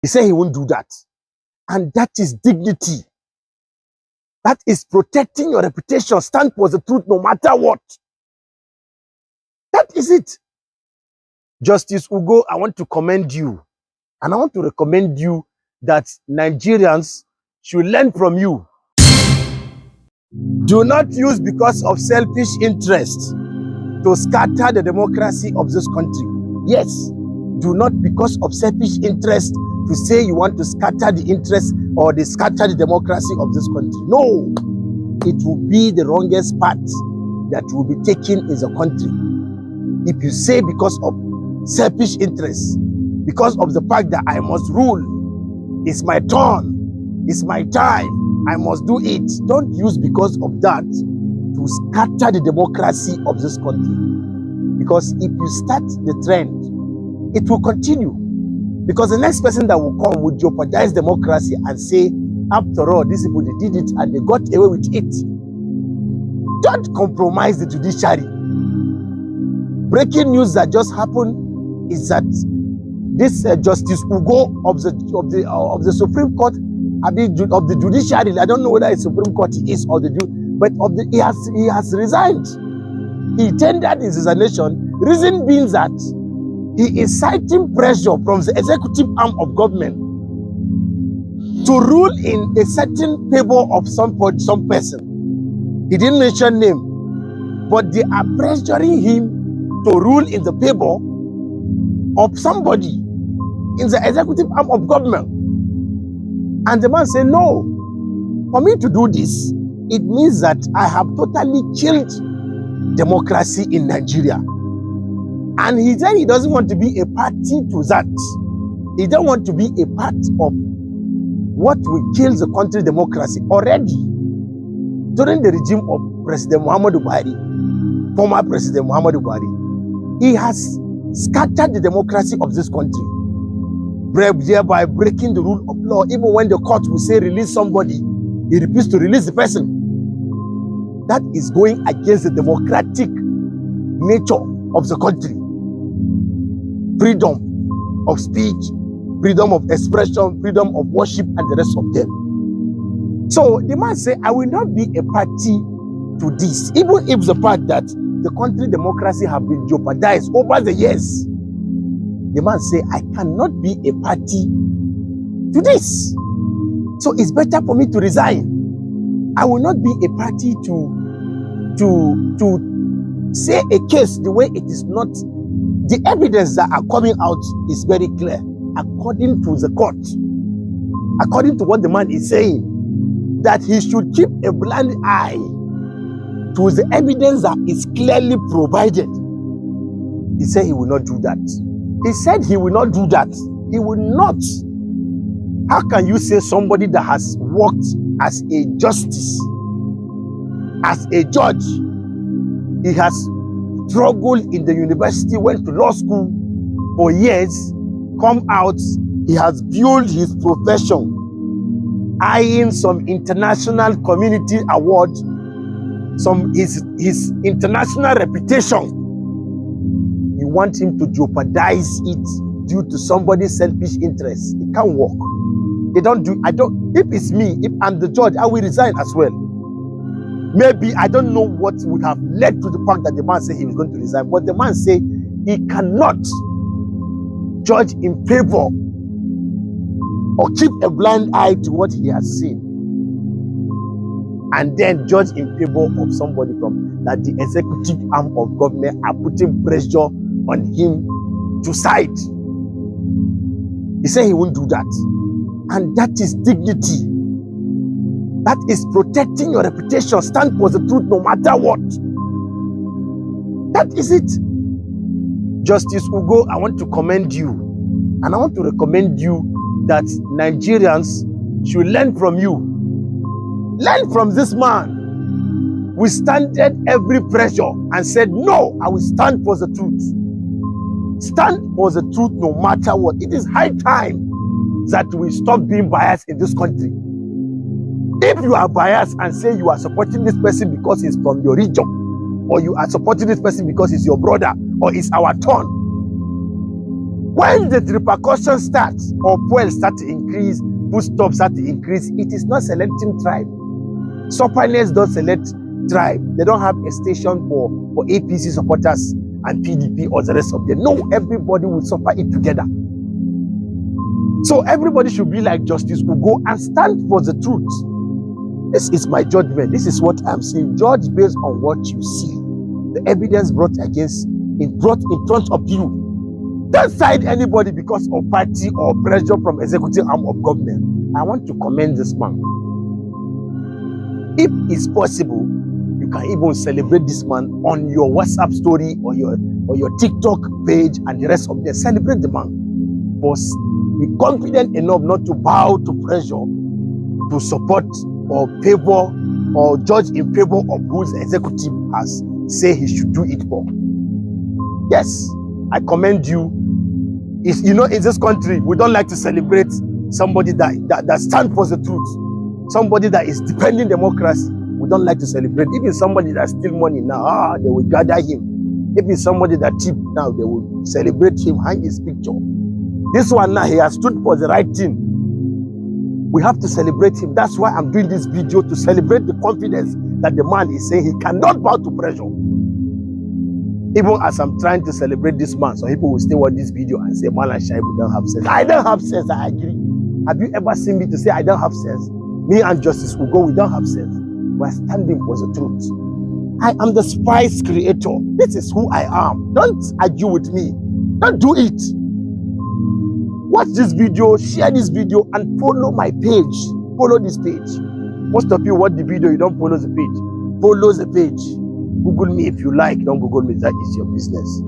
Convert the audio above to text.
He said he won't do that. And that is dignity. That is protecting your reputation. Stand for the truth no matter what. That is it. Justice Ugo, I want to commend you. And I want to recommend you that Nigerians should learn from you. Do not use because of selfish interest to scatter the democracy of this country. Yes, do not because of selfish interest to say you want to scatter the interest or scatter the democracy of this country. No, it will be the wrongest path that will be taken in the country. If you say because of selfish interest, because of the fact that I must rule, it's my turn, it's my time, I must do it. Don't use because of that to scatter the democracy of this country. Because if you start the trend, it will continue. Because the next person that will come will jeopardize democracy and say, after all, these people, they did it and they got away with it. Don't compromise the judiciary. Breaking news that just happened is that this Justice Ugo of the Supreme Court, of the judiciary, I don't know whether it's Supreme Court he is or but he has resigned. He tendered his resignation. Reason being that he is citing pressure from the executive arm of government to rule in a certain favor of some person. He didn't mention name, but they are pressuring him to rule in the favor of somebody in the executive arm of government. And the man said, no, for me to do this, it means that I have totally killed democracy in Nigeria. And he said he doesn't want to be a party to that. He don't want to be a part of what will kill the country's democracy. Already, during the regime of President Muhammadu Buhari, former President Muhammadu Buhari, he has scattered the democracy of this country, thereby breaking the rule of law. Even when the court will say release somebody, he refuses to release the person. That is going against the democratic nature of the country. Freedom of speech, freedom of expression, freedom of worship, and the rest of them. So the man said, I will not be a party to this, even if the fact that the country democracy have been jeopardized over the years. The man said, I cannot be a party to this. So it's better for me to resign. I will not be a party to say a case the way it is not. The evidence that are coming out is very clear. According to the court, according to what the man is saying, that he should keep a blind eye to the evidence that is clearly provided. He said he will not do that. He said he will not do that. He will not. How can you say somebody that has worked as a justice, as a judge, he has struggled in the university, went to law school for years, come out, he has built his profession, eyeing some international community award, his international reputation. You want him to jeopardize it due to somebody's selfish interest. It can't work. If it's me, if I'm the judge, I will resign as well. Maybe I don't know what would have led to the fact that the man said he was going to resign, but the man said he cannot judge in favor or keep a blind eye to what he has seen and then judge in favor of somebody from that the executive arm of government are putting pressure on him to side. He said he won't do that. And that is dignity. That is protecting your reputation. Stand for the truth no matter what. That is it. Justice Ugo, I want to commend you. And I want to recommend you that Nigerians should learn from you. Learn from this man. We withstanded every pressure and said, no, I will stand for the truth. Stand for the truth no matter what. It is high time that we stop being biased in this country. If you are biased and say you are supporting this person because he's from your region, or you are supporting this person because he's your brother, or it's our turn, When the repercussions start or fuel start to increase, foodstuffs start to increase, it is not selecting tribe. Sufferness don't select tribe. They don't have a station for APC supporters and PDP or the rest of them. No, everybody will suffer it together. So everybody should be like Justice Ugo and stand for the truth. This is my judgment. This is what I'm saying. Judge based on what you see. The evidence brought in front of you. Don't side anybody because of party or pressure from executive arm of government. I want to commend this man. If it's possible, you can even celebrate this man on your WhatsApp story or your TikTok page and the rest of them. Celebrate the man. But be confident enough not to bow to pressure to support or favor or judge in favor of whose executive has say he should do it for. Yes, I commend you. In this country, we don't like to celebrate somebody that stands for the truth. Somebody that is defending democracy. We don't like to celebrate. If it's somebody that steals money now, they will gather him. If it's somebody that tips now, they will celebrate him, hang his picture. This one now, he has stood for the right thing. We have to celebrate him. That's why I'm doing this video, to celebrate the confidence that the man is saying he cannot bow to pressure. Even as I'm trying to celebrate this man, some people will still watch this video and say, Man and Shaibu don't have sense. I don't have sense, I agree. Have you ever seen me to say I don't have sense? Me and Justice Ugo, we don't have sense. We're standing for the truth. I am the spice creator. This is who I am. Don't argue with me. Don't do it. Watch this video, share this video, and follow my page. Follow this page. Most of you watch the video, you don't follow the page. Follow the page. Google me if you like. Don't Google me. That is your business.